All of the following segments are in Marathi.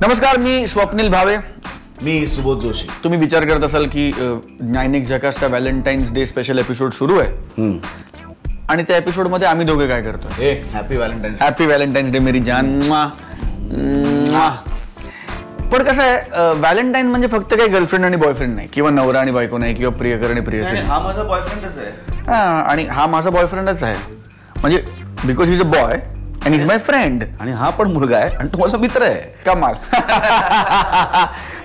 नमस्कार, मी स्वप्नील भावे. मी सुबोध जोशी. तुम्ही विचार करत असाल की 9 झकासचा व्हॅलेंटाईन्स डे स्पेशल एपिसोड सुरू आहे आणि त्या एपिसोड मध्ये आम्ही दोघे काय करतोय? Happy valentines. Happy valentines day मेरी जान. पण कसं आहे, व्हॅलेंटाईन म्हणजे फक्त काही गर्लफ्रेंड आणि बॉयफ्रेंड नाही, किंवा नवरा आणि बायको नाही, किंवा प्रियकर आणि प्रियसी. हा माझा बॉयफ्रेंडच आहे. आणि हा माझा बॉयफ्रेंडच आहे, म्हणजे because he is a boy and is my friend. आणि हा पण मुलगा आहे आणि तो माझा मित्र आहे. कमाल.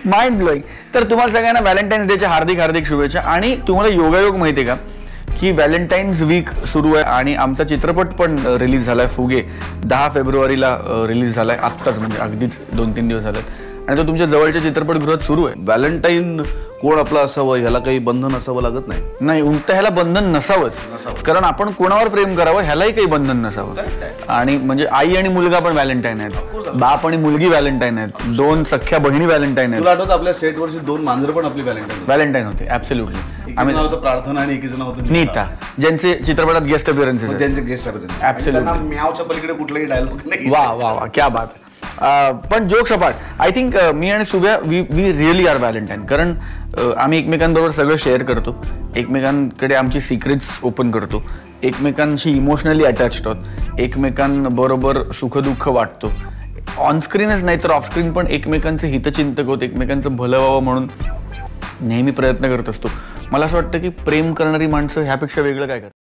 Mind blowing. तर तुम्हाला सगळ्यांना व्हॅलेंटाईन्स डेच्या हार्दिक हार्दिक शुभेच्छा. आणि तुम्हाला योगायोग माहिती आहे का की व्हॅलेंटाईन्स वीक सुरू आहे आणि आमचा चित्रपट पण रिलीज झालाय, फुगे. 10 फेब्रुवारीला रिलीज झालाय, आत्ताच, म्हणजे अगदीच 2-3 दिवस झालेत. आणि तो तुमच्या जवळच्या चित्रपटगृहात सुरू आहे. व्हॅलेंटाईन कोण आपला असावं, ह्याला काही बंधन असावं लागत नाही. नाही, उलट ह्याला बंधन नसावंच, कारण आपण कोणावर प्रेम करावं ह्यालाही काही बंधन नसावं. आणि म्हणजे आई आणि मुलगा पण व्हॅलेंटाईन आहेत, बाप आणि मुलगी व्हॅलेंटाईन आहेत, 2 सख्ख्या बहिणी व्हॅलेंटाईन आहेत. तुला आठवतं आपल्या सेटवरची 2 मांजरं पण आपली व्हॅलेंटाईन होते. ऍब्सोल्युटली. आम्ही नाव प्रार्थना आणि एकीचं नाव होतं नीता, ज्यांचे चित्रपटात गेस्ट अपीअरन्सेस आहेत. ज्यांचे गेस्ट अपीअरन्स. ऍब्सोल्युटली. म्यावच्या पलीकडे कुठलाही डायलॉग नाही. वा वा वा, क्या बात. पण जोक्स अपार्ट, आय थिंक मी आणि सुभ्या वी रिअली आर व्हॅलेंटाईन. कारण आम्ही एकमेकांबरोबर सगळं शेअर करतो, एकमेकांकडे आमची सिक्रेट्स ओपन करतो, एकमेकांशी इमोशनली अटॅच्ड आहोत, एकमेकांबरोबर सुखदुःख वाटतो. ऑनस्क्रीनच नाही तर ऑफस्क्रीन पण एकमेकांचे हितचिंतक होत, एकमेकांचं भलं व्हावं म्हणून नेहमी प्रयत्न करत असतो. मला असं वाटतं की प्रेम करणारी माणसं ह्यापेक्षा वेगळं काय करतात.